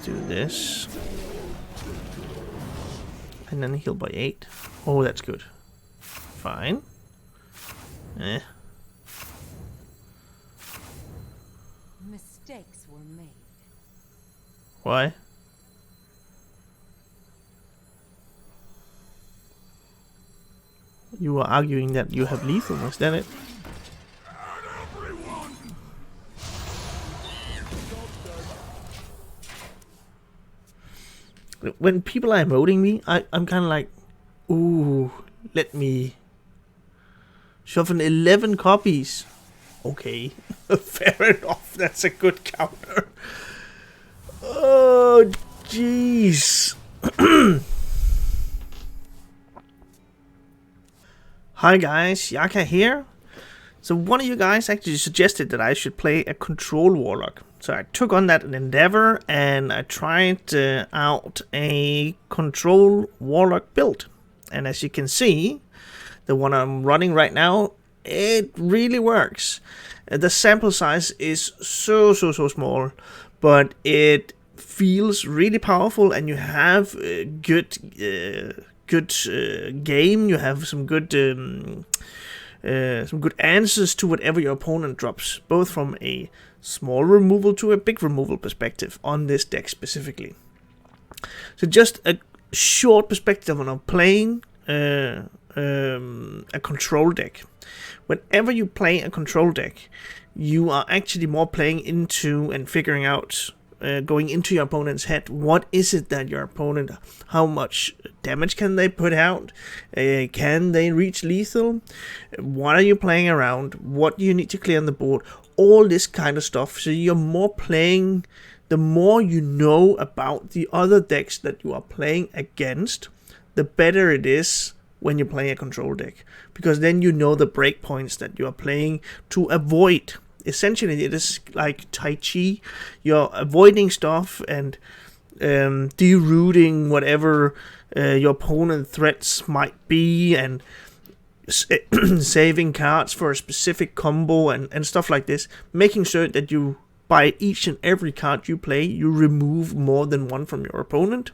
do this. And then heal by 8. Oh, that's good. Fine. Eh. Mistakes were made. Why? You are arguing that you have lethal, is that it? When people are emoting me, I'm kind of like, ooh, let me shuffle 11 copies. Okay, fair enough, that's a good counter. Oh, jeez. Hi guys, Yacca here. So one of you guys actually suggested that I should play a control warlock. So I took on that endeavor and I tried out a control warlock build. And as you can see, the one I'm running right now, it really works. The sample size is so small, but it feels really powerful, and you have good game. You have some good answers to whatever your opponent drops, both from a small removal to a big removal perspective on this deck specifically. So just a short perspective on playing a control deck. Whenever you play a control deck, you are actually more playing into and figuring out, going into your opponent's head, what is it that your opponent, how much damage can they put out, can they reach lethal, what are you playing around, what do you need to clear on the board, all this kind of stuff. So you're more playing, the more you know about the other decks that you are playing against, the better it is when you play a control deck, because then you know the breakpoints that you are playing to avoid. Essentially, it is like Tai Chi. You're avoiding stuff and derooting whatever your opponent threats might be, and saving cards for a specific combo and stuff like this. Making sure that you, by each and every card you play, you remove more than one from your opponent.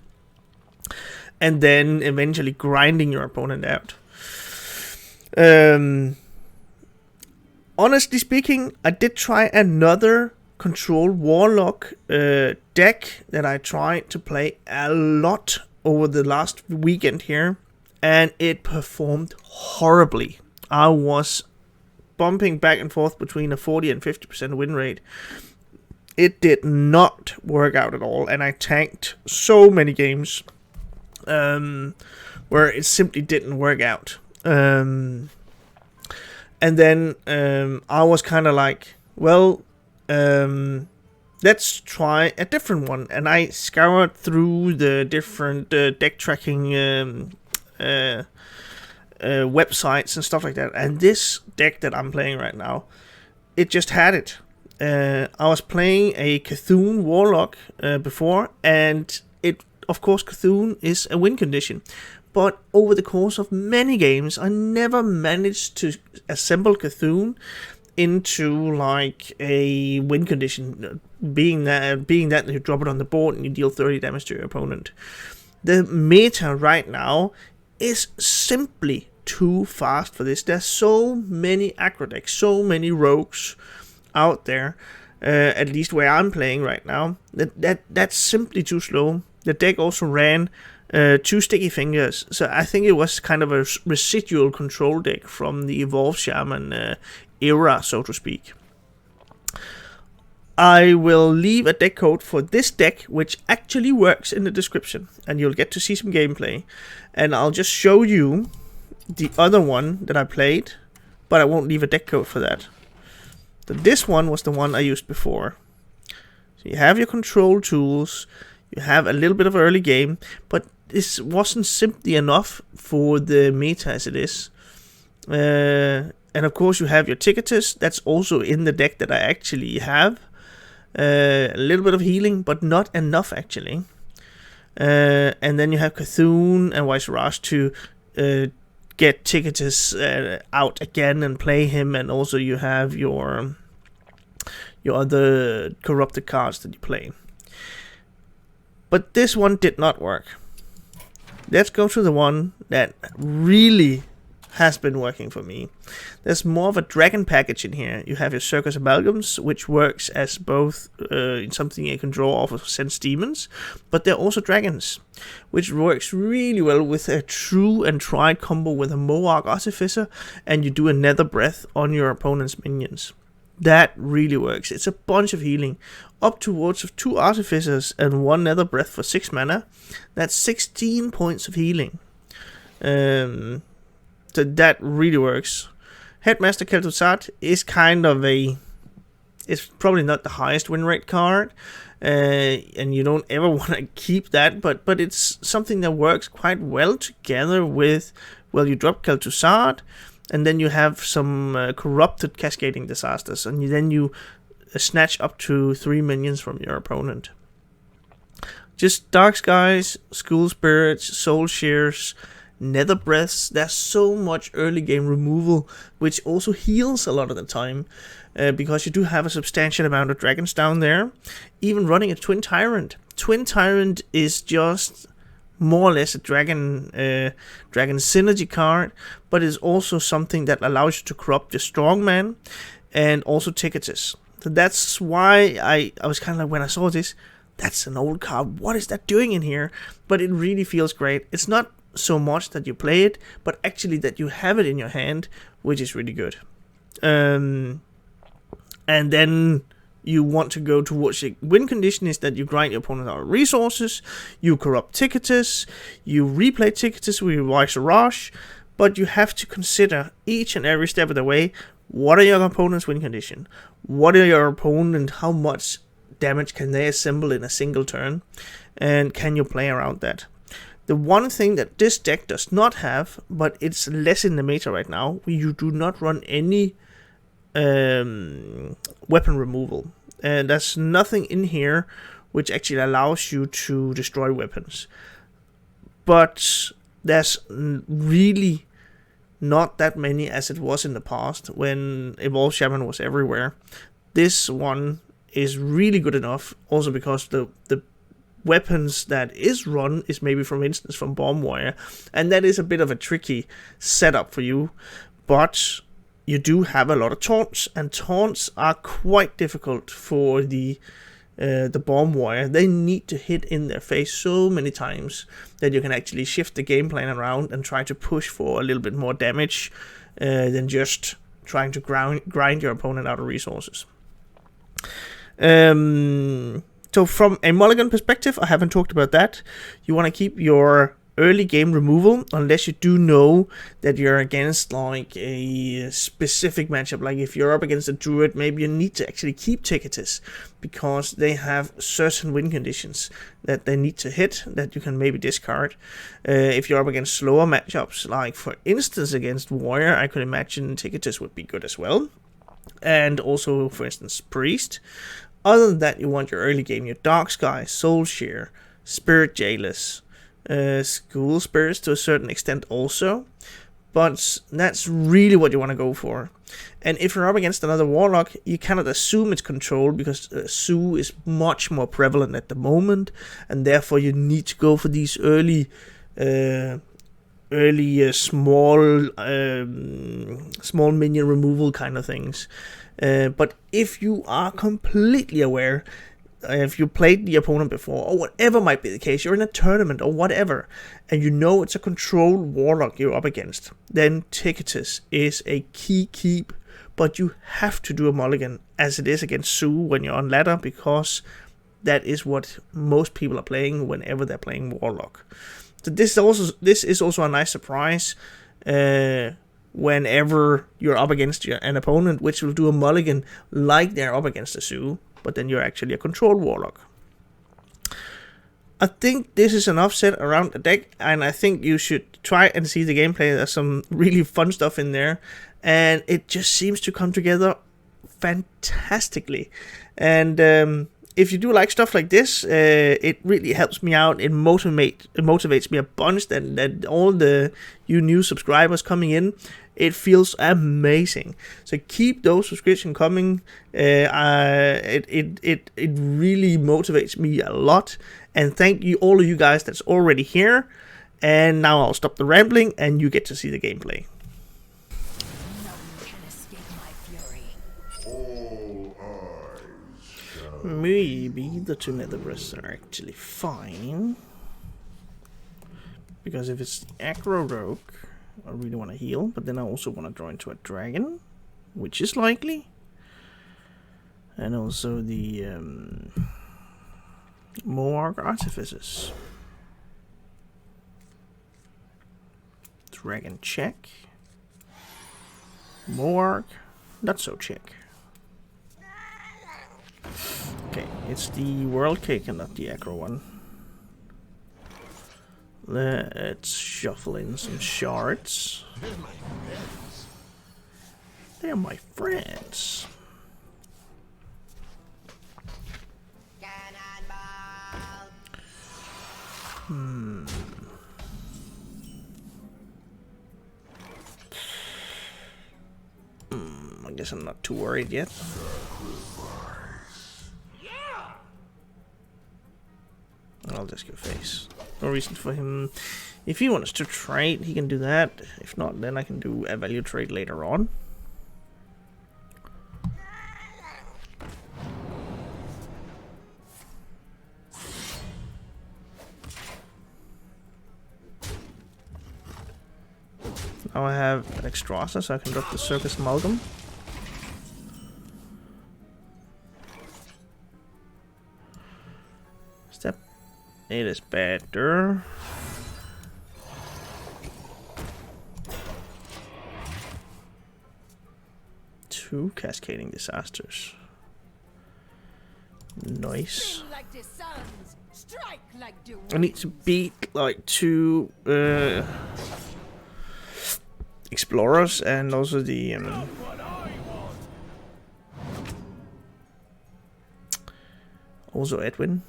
And then eventually grinding your opponent out. Honestly speaking, I did try another control warlock deck that I tried to play a lot over the last weekend here, and it performed horribly. I was bumping back and forth between a 40 and 50% win rate. It did not work out at all, and I tanked so many games where it simply didn't work out. And then I was kind of like, well, let's try a different one. And I scoured through the different deck tracking websites and stuff like that. And this deck that I'm playing right now, it just had it. I was playing a Cthulhu Warlock before, and of course, Cthulhu is a win condition. But over the course of many games, I never managed to assemble Cthulhu into like a win condition, being that you drop it on the board and you deal 30 damage to your opponent. The meta right now is simply too fast for this. There's so many aggro decks, so many rogues out there, at least where I'm playing right now, that's simply too slow. The deck also ran 2 sticky fingers, so I think it was kind of a residual control deck from the Evolved Shaman era, so to speak. I will leave a deck code for this deck, which actually works, in the description, and you'll get to see some gameplay. And I'll just show you the other one that I played, but I won't leave a deck code for that. So this one was the one I used before. So you have your control tools, you have a little bit of early game, but this wasn't simply enough for the meta as it is. And of course you have your Ticketus, that's also in the deck that I actually have. A little bit of healing, but not enough actually. And then you have Cthulhu and Viceroy to get Ticketus out again and play him, and also you have your other corrupted cards that you play. But this one did not work. Let's go to the one that really has been working for me. There's more of a dragon package in here. You have your Circus Amalgams, which works as both something you can draw off of Sense Demons, but they're also dragons, which works really well with a true and tried combo with a Mohawk Artificer, and you do a Nether Breath on your opponent's minions. That really works. It's a bunch of healing. Up towards of 2 Artificers and 1 Nether Breath for 6 mana. That's 16 points of healing. So that really works. Headmaster Kel'Thuzad is kind of it's probably not the highest win rate card, and you don't ever want to keep that, but it's something that works quite well together with, well, you drop Kel'Thuzad, and then you have some corrupted cascading disasters, and then you snatch up to 3 minions from your opponent. Just Dark Skies, School Spirits, Soul Shears, Nether Breaths. There's so much early game removal, which also heals a lot of the time, because you do have a substantial amount of dragons down there. Even running a Twin Tyrant. Twin Tyrant is just more or less a dragon synergy card, but it's also something that allows you to corrupt your strongman and also Ticketus. So that's why I was kind of like, when I saw this, that's an old card, what is that doing in here? But it really feels great. It's not so much that you play it, but actually that you have it in your hand, which is really good. And then you want to go towards the win condition is that you grind your opponent out of resources, you corrupt Ticketus, you replay Ticketus with Wise Rush, but you have to consider each and every step of the way, what are your opponent's win condition? What are your opponent, how much damage can they assemble in a single turn? And can you play around that? The one thing that this deck does not have, but it's less in the meta right now, you do not run any weapon removal. And there's nothing in here which actually allows you to destroy weapons. But there's really not that many as it was in the past when Evolved Shaman was everywhere. This one is really good enough, also because the weapons that is run is maybe, for instance, from Bomb Warrior, and that is a bit of a tricky setup for you, but you do have a lot of taunts, and taunts are quite difficult for the Bomb Warrior. They need to hit in their face so many times that you can actually shift the game plan around and try to push for a little bit more damage than just trying to grind your opponent out of resources. So from a mulligan perspective, I haven't talked about that. You want to keep your early game removal unless you do know that you're against like a specific matchup. Like if you're up against a druid, maybe you need to actually keep Ticketus because they have certain win conditions that they need to hit that you can maybe discard. If you're up against slower matchups, like for instance against Warrior, I could imagine Ticketus would be good as well. And also, for instance, Priest. Other than that, you want your early game, your Dark Sky, Soul Shear, Spirit Jailers, School Spirits to a certain extent also. But that's really what you want to go for. And if you're up against another Warlock, you cannot assume it's control because Sue is much more prevalent at the moment. And therefore you need to go for these early small minion removal kind of things. But if you are completely aware, if you played the opponent before, or whatever might be the case, you're in a tournament or whatever, and you know it's a controlled Warlock you're up against, then Ticketus is a key keep, but you have to do a mulligan, as it is against Sue when you're on ladder, because that is what most people are playing whenever they're playing Warlock. So this is also a nice surprise whenever you're up against an opponent which will do a mulligan like they're up against a Sue, but then you're actually a controlled Warlock. I think this is enough said around the deck, and I think you should try and see the gameplay. There's some really fun stuff in there, and it just seems to come together fantastically. And if you do like stuff like this, it really helps me out. It motivates me a bunch. That all you new subscribers coming in, it feels amazing. So keep those subscriptions coming. It really motivates me a lot. And thank you, all of you guys that's already here. And now I'll stop the rambling, and you get to see the gameplay. Maybe the 2 nether breasts are actually fine. Because if it's aggro rogue, I really want to heal, but then I also want to draw into a dragon, which is likely. And also the Mohawk artificers. Dragon check. Mohawk, not so check. Okay, it's the world cake and not the aggro one. Let's shuffle in some shards. They're my friends. I guess I'm not too worried yet. I'll just go face. No reason for him. If he wants to trade, he can do that. If not, then I can do a value trade later on. Now I have an extra, so I can drop the Circus Amalgam. Step. It is better. Two Cascading Disasters. Nice. I need to beat like 2 Explorers and also the also Edwin.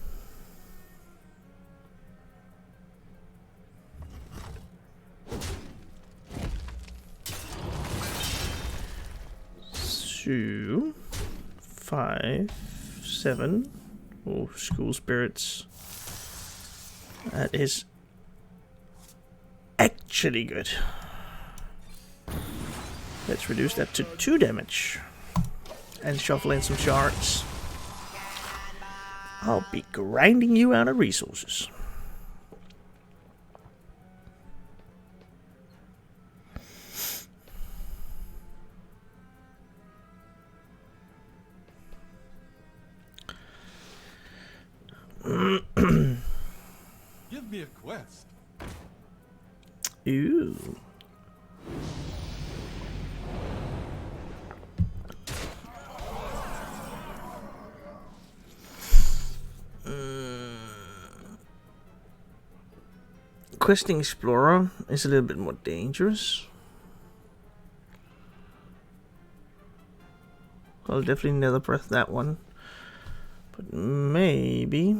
Two, 5, 7. Oh, school spirits. That is actually good. Let's reduce that to 2 damage. And shuffle in some shards. I'll be grinding you out of resources. Give me a quest. Ooh. Questing Explorer is a little bit more dangerous. I'll definitely nether breath that one. But maybe.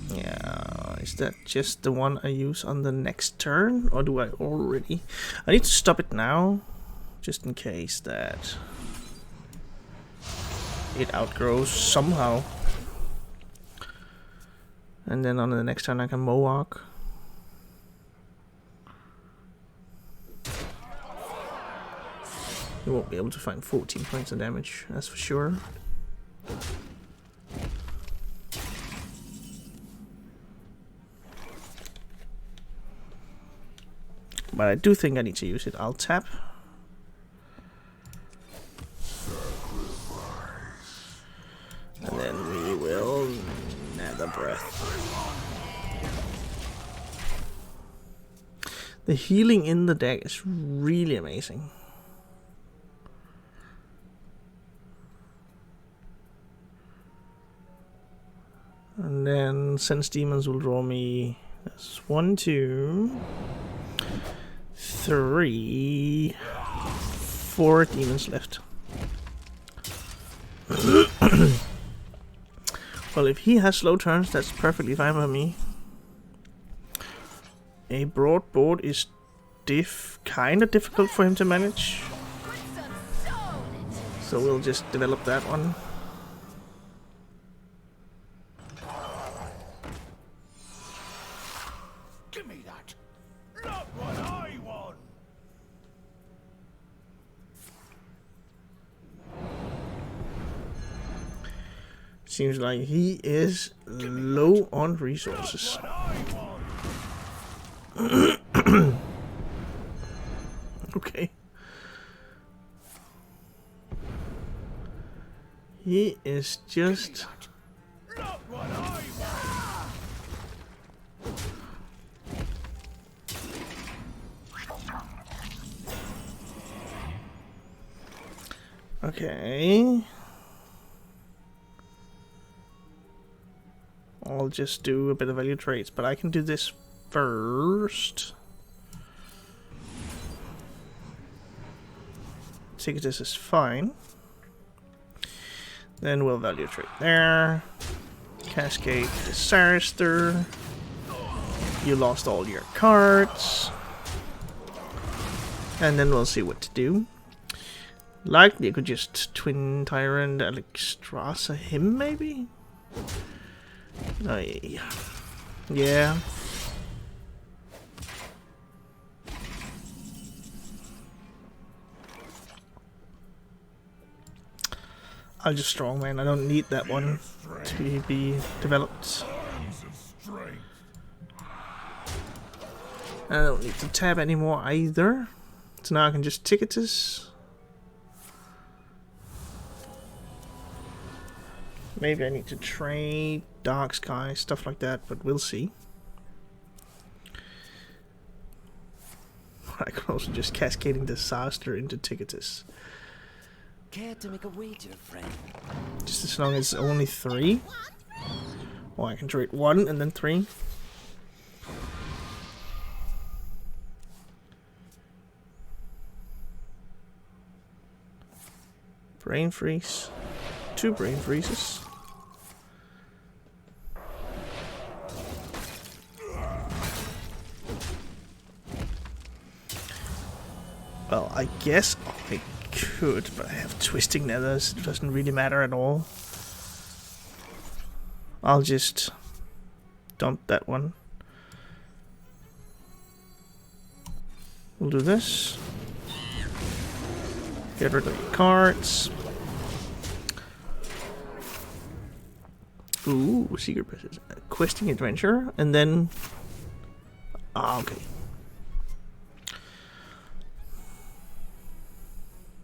Yeah, is that just the one I use on the next turn? Or do I already? I need to stop it now. Just in case that it outgrows somehow. And then on the next turn I can Mohawk. You won't be able to find 14 points of damage, that's for sure. But I do think I need to use it. I'll tap. And then we will nether breath. The healing in the deck is really amazing. And then Sense Demons will draw me. That's 1, 2, 3, 4 demons left. Well, if he has slow turns, that's perfectly fine by me. A broad board is kinda difficult for him to manage. So we'll just develop that one. Give me that. Not what I want. Seems like he is low on resources. Okay. He is just... Not what I want. Okay. I'll just do a bit of value trades, but I can do this first. Think this is fine. Then we'll value trade there. Cascade disaster. You lost all your cards. And then we'll see what to do. Likely I could just Twin Tyrant Alexstrasza him maybe? Yeah. I'll just strongman. I don't need that one to be developed. I don't need to tab anymore either. So now I can just ticket this. Maybe I need to trade Dark Sky, stuff like that, but we'll see. I could also just Cascading Disaster into Ticketus. Care to make a wager, friend? Just as long as only 3. Or I can trade 1 and then 3. Brain freeze. 2 brain freezes. Well, I guess I could, but I have twisting nethers. It doesn't really matter at all. I'll just dump that one. We'll do this. Get rid of your cards. Ooh, secret passes. Questing adventure, and then... Ah, okay.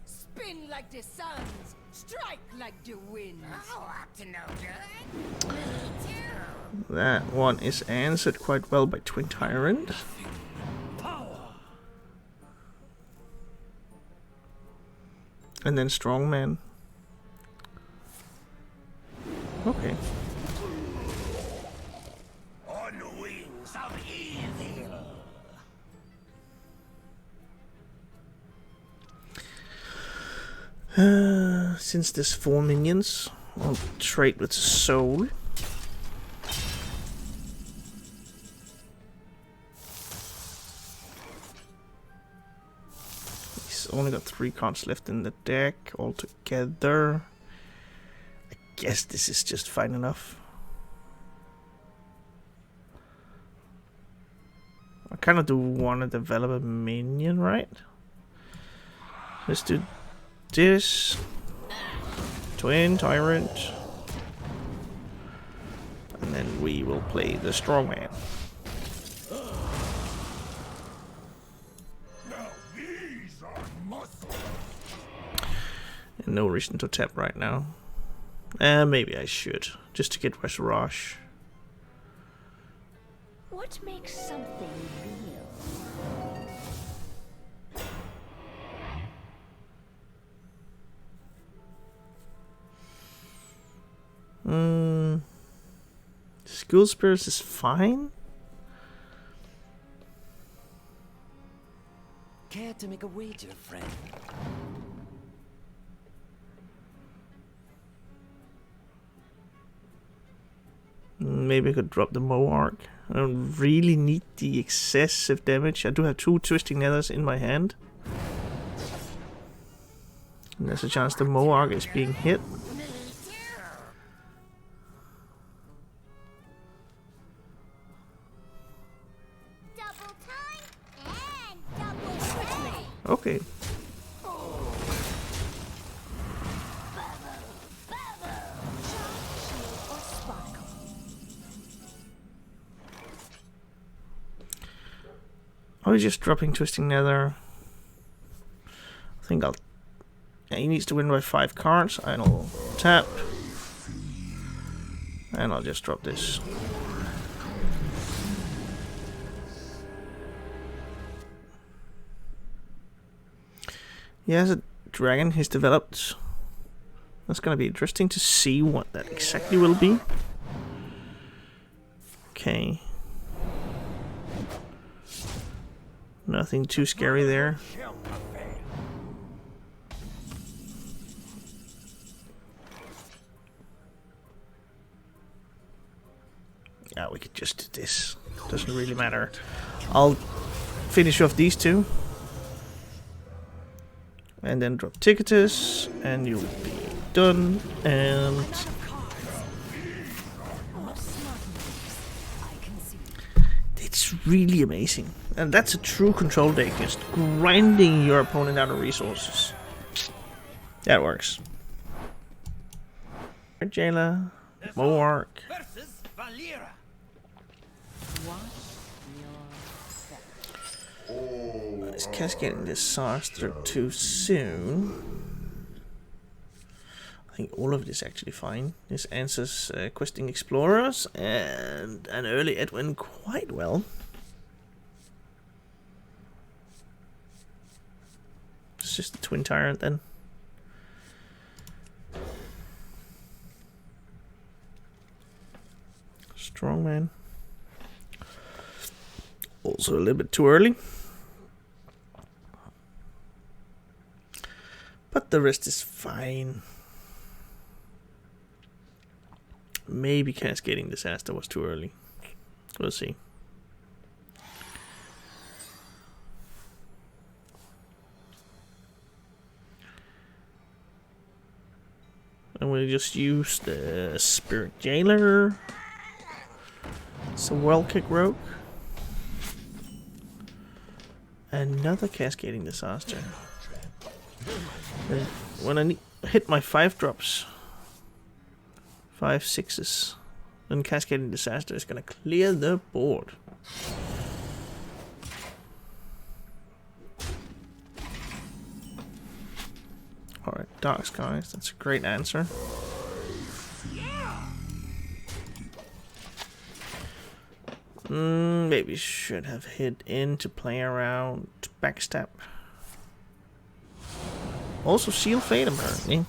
Spin like the suns, strike like the wind. Oh, up to no good. Me too. That one is answered quite well by Twin Tyrant. And then Strongman. Okay. On the wings of evil. Since there's 4 minions, I'll trade with Soul. He's only got 3 cards left in the deck altogether. I guess this is just fine enough. I kind of do want to develop a minion, right? Let's do this. Twin Tyrant. And then we will play the Strongman. And no reason to tap right now. Maybe I should, just to get Resources. What makes something real? School Spirits is fine. Care to make a wager, friend? maybe I could drop the Mohawk. I don't really need the excessive damage. I do have 2 Twisting Nethers in my hand. And there's a chance the Mohawk is being hit. Me too. Double time and double pay. Okay. I was just dropping Twisting Nether. I think I'll... Yeah, he needs to win by 5 cards. I'll tap. And I'll just drop this. He has a dragon he's developed. That's gonna be interesting to see what that exactly will be. Okay. Nothing too scary there. Yeah, we could just do this. Doesn't really matter. I'll finish off these 2. And then drop Ticketus. And you'll be done. And... it's really amazing. And that's a true control deck. Just grinding your opponent out of resources. That works. Jailer. Mohawk. Versus Valera. Is cascading disaster too soon? I think all of it is actually fine. This answers questing explorers and an early Edwin quite well. It's just the Twin Tyrant then. Strong man. Also a little bit too early. But the rest is fine. Maybe Cascading Disaster was too early. We'll see. And we'll just use the Spirit Jailer. It's a World Kick Rogue. Another Cascading Disaster. And when I hit my 5 drops, 5 6s, then Cascading Disaster is gonna clear the board. Alright, Dark Skies, that's a great answer. Maybe should have hit in to play around backstab. Also Seal Fate apparently.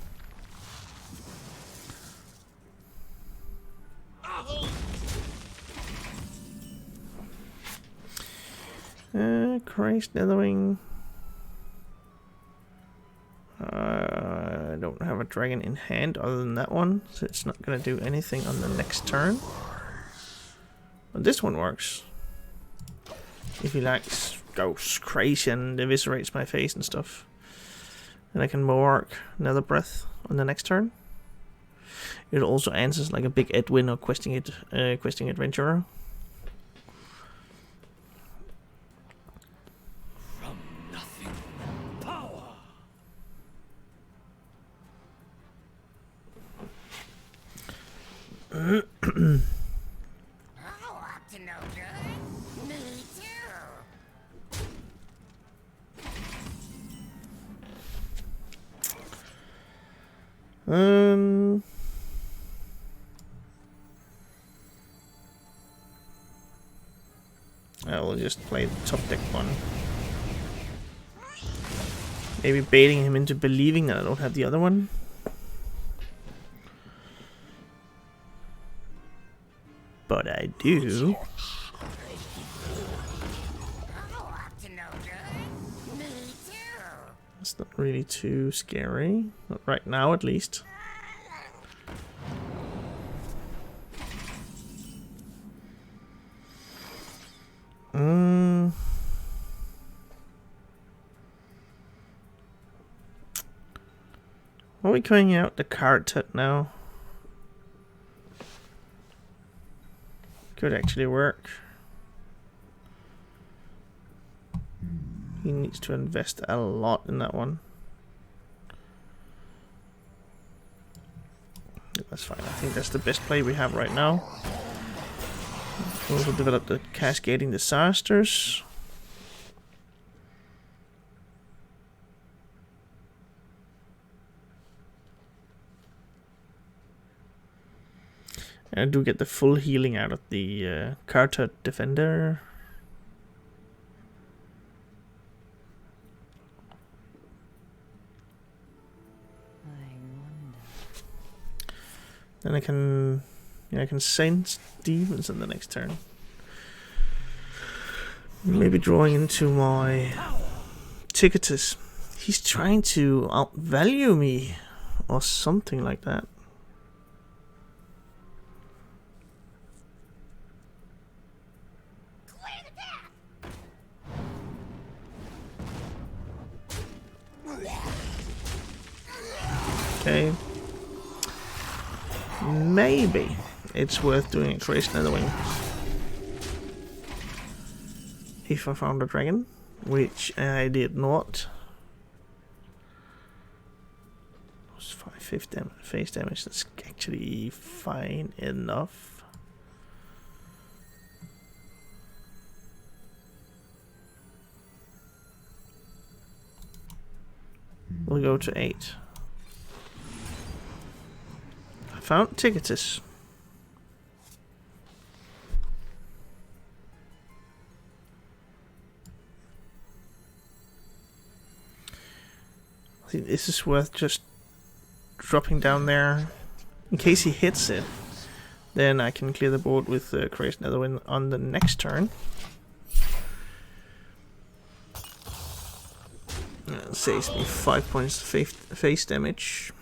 Christ, Netherwing. I don't have a dragon in hand other than that one, so it's not gonna do anything on the next turn. But this one works. If he likes goes crazy and eviscerates my face and stuff. And I can Mohawk another breath on the next turn. It also answers like a big Edwin or questing adventurer. From nothing, power. Oh, up to no good. Me too. I will just play the top deck one. Maybe baiting him into believing that I don't have the other one. But I do. Oh, up to no good. Me too. It's not really too scary. Not right now, at least. Are we clearing out the carrot now? Could actually work. He needs to invest a lot in that one. That's fine. I think that's the best play we have right now. We also develop the cascading disasters. I do get the full healing out of the Carter Defender. Then I can sense demons in the next turn. Maybe drawing into my Ticketus. He's trying to outvalue me or something like that. Okay. Maybe it's worth doing a Crazy Netherwing. If I found a dragon, which I did not. It was 5 face damage, that's actually fine enough. We'll go to 8. I found Ticketus. I think this is worth just dropping down there. In case he hits it, then I can clear the board with Crazy Netherwind on the next turn. Saves me 5 points face damage.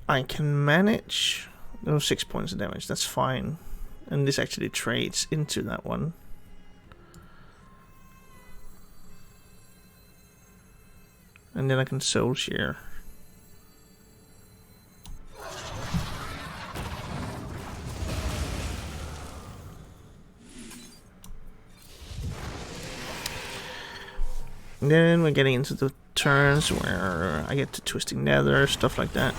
I can manage those 6 points of damage, that's fine. And this actually trades into that one. And then I can soul share. And then we're getting into the turns where I get to Twisting Nether, stuff like that.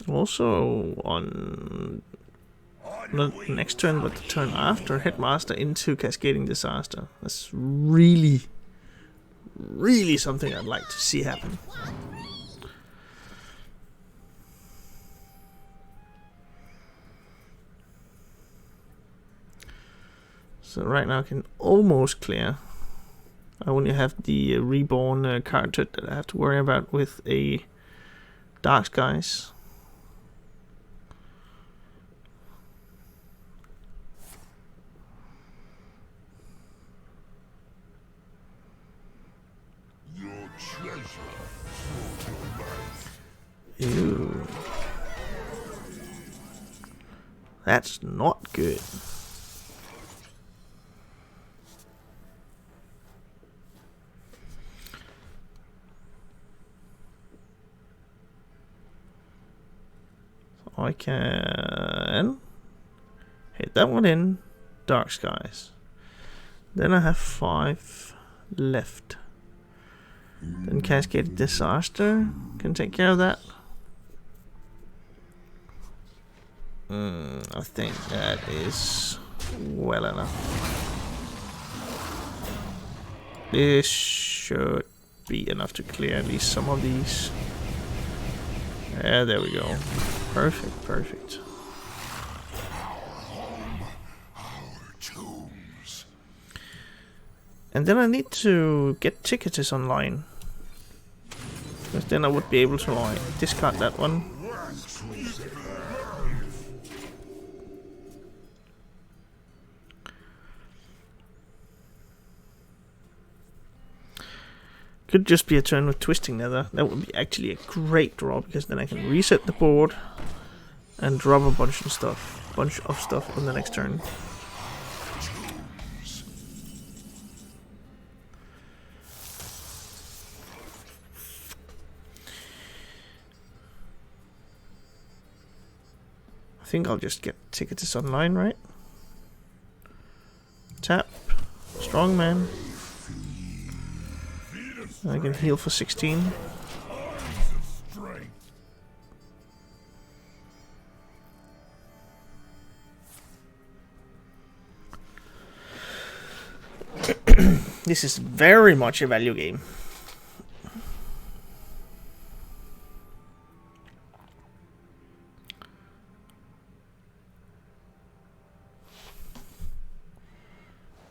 Also on not next turn, but the turn after, Headmaster into Cascading Disaster. That's really something I'd like to see happen. So right now I can almost clear. I only have the reborn card that I have to worry about with a Dark Skies. Ew. That's not good. So I can hit that one in Dark Skies. Then I have 5 left. Then Cascade Disaster can take care of that. I think that is well enough. This should be enough to clear at least some of these. Yeah, there we go. Perfect, perfect. And then I need to get Ticketus online. Because then I would be able to like discard that one. Could just be a turn with Twisting Nether. That would be actually a great draw, because then I can reset the board and drop a bunch of stuff on the next turn. I think I'll just get Ticket to Sunline, right? Tap. Strongman. I can heal for 16. This is very much a value game.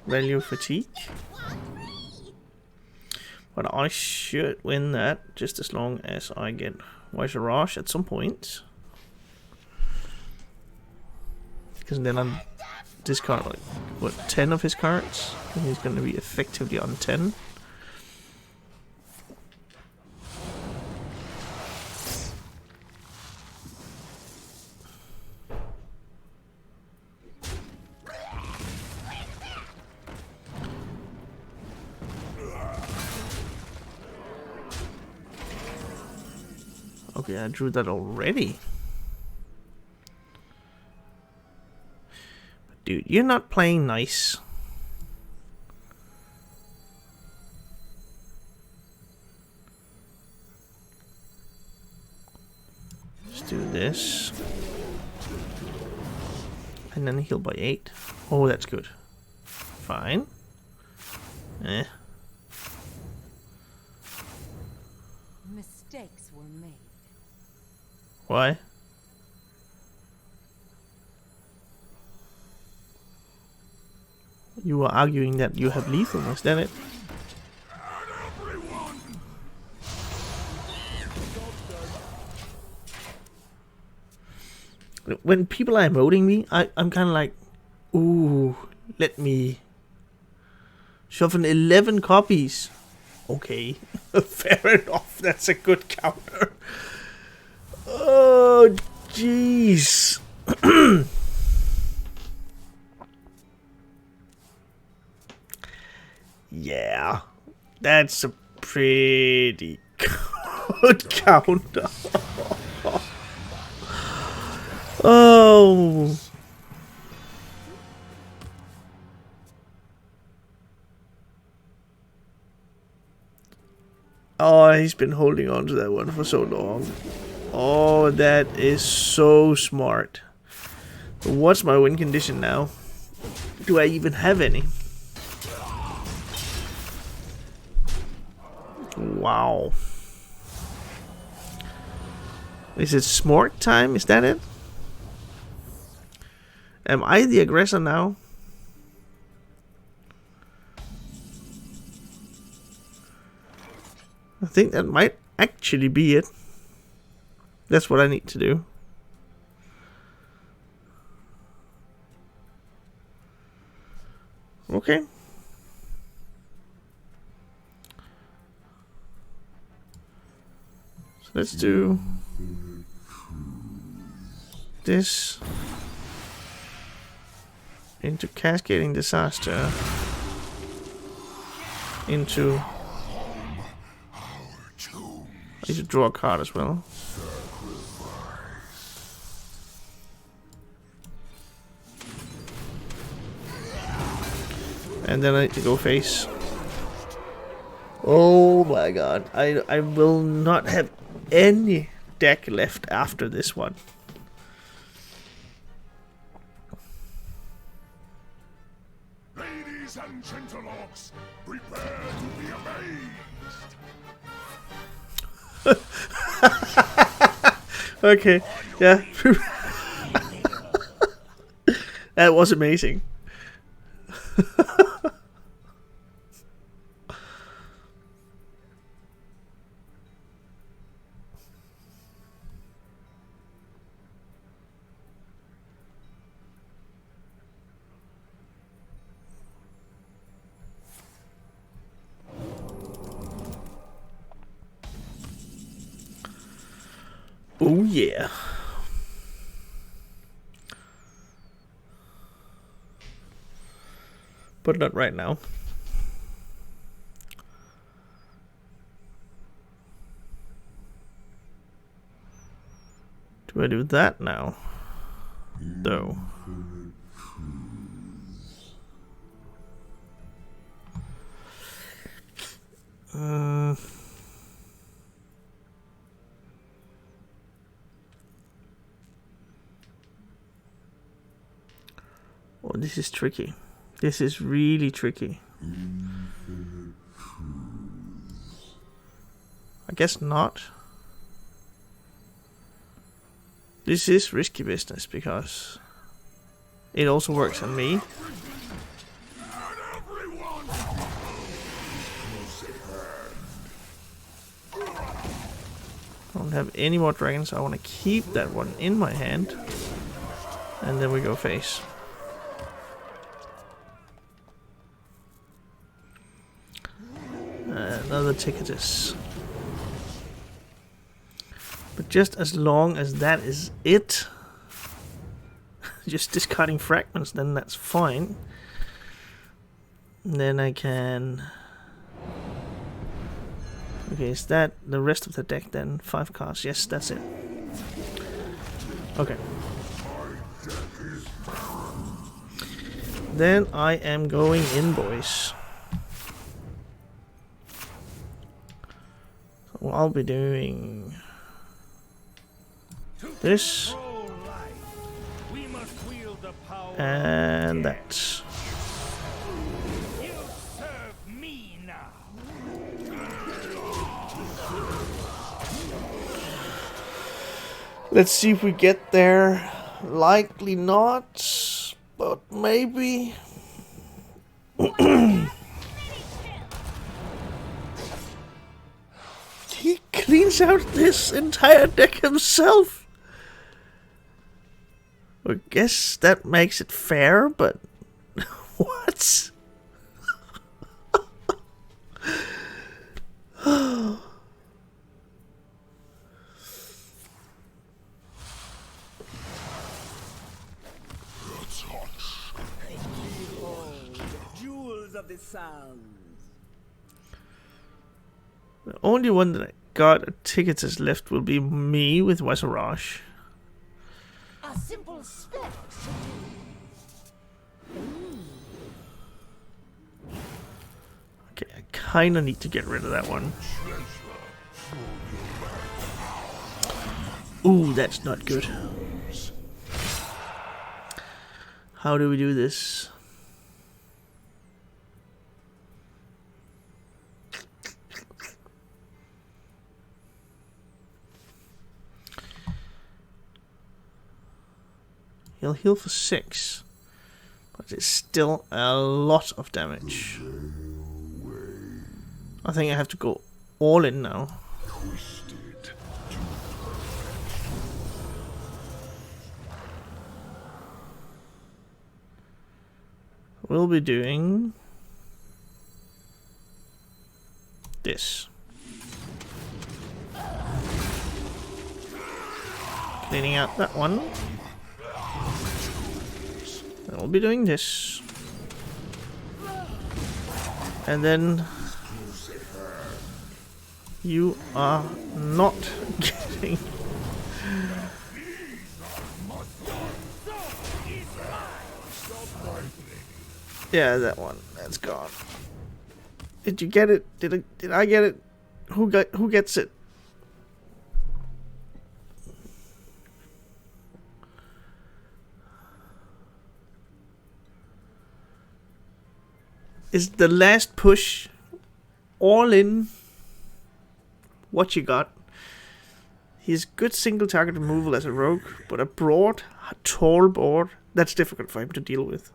Value fatigue. But I should win that just as long as I get Wise Rush at some point. Because then I'm discard like what 10 of his cards, and he's going to be effectively on 10. Okay, I drew that already. Dude, you're not playing nice. Let's do this. And then heal by 8. Oh, that's good. Fine. Eh. Mistakes were made. Why? You are arguing that you have lethal, is that it? When people are emoting me, I'm kind of like, ooh, let me shuffle 11 copies. Okay, fair enough, that's a good counter. Oh, jeez. Yeah, that's a pretty good counter. Oh. Oh, he's been holding on to that one for so long. Oh, that is so smart. But what's my win condition now? Do I even have any? Wow. Is it smart time? Is that it? Am I the aggressor now? I think that might actually be it. That's what I need to do. Okay. So let's do this into Cascading Disaster, into I need to draw a card as well. And then I need to go face. Oh my god. I will not have any deck left after this one. Ladies and gentlemen, prepare to be amazed. Okay, yeah. That was amazing. Oh yeah. But not right now. Do I do that now? Though. Oh, this is tricky. This is really tricky. I guess not. This is risky business because it also works on me. I don't have any more dragons. I want to keep that one in my hand. And then we go face. Another ticketus. But just as long as that is it, just discarding fragments, then that's fine. And then I can... Okay, is that the rest of the deck then? 5 cards, yes, that's it. Okay. Then I am going in, boys. So I'll be doing this and that. You serve me now. Let's see if we get there. Likely not, but maybe. He cleans out this entire deck himself. I guess that makes it fair, but what? Jewels of the sound. The only one that I got a ticket is left will be me with Wasarash. A simple spell should do. Okay, I kinda need to get rid of that one. Ooh, that's not good. How do we do this? He'll heal for 6, but it's still a lot of damage. I think I have to go all in now. We'll be doing this. Cleaning out that one. And we'll be doing this. And then you are not getting... Yeah, that one. That's gone. Did you get it? Did I get it? Who gets it? Is the last push all in? What you got? He's good single target removal as a rogue, but a broad, tall board, that's difficult for him to deal with.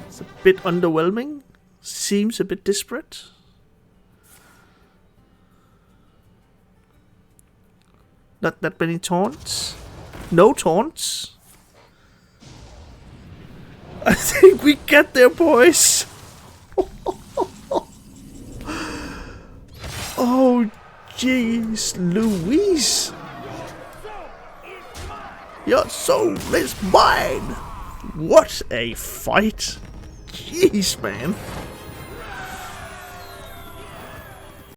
It's a bit underwhelming. Seems a bit disparate. Not that many taunts. No taunts. I think we get there, boys. Oh, jeez, Louise. Your soul is mine. What a fight. Jeez, man.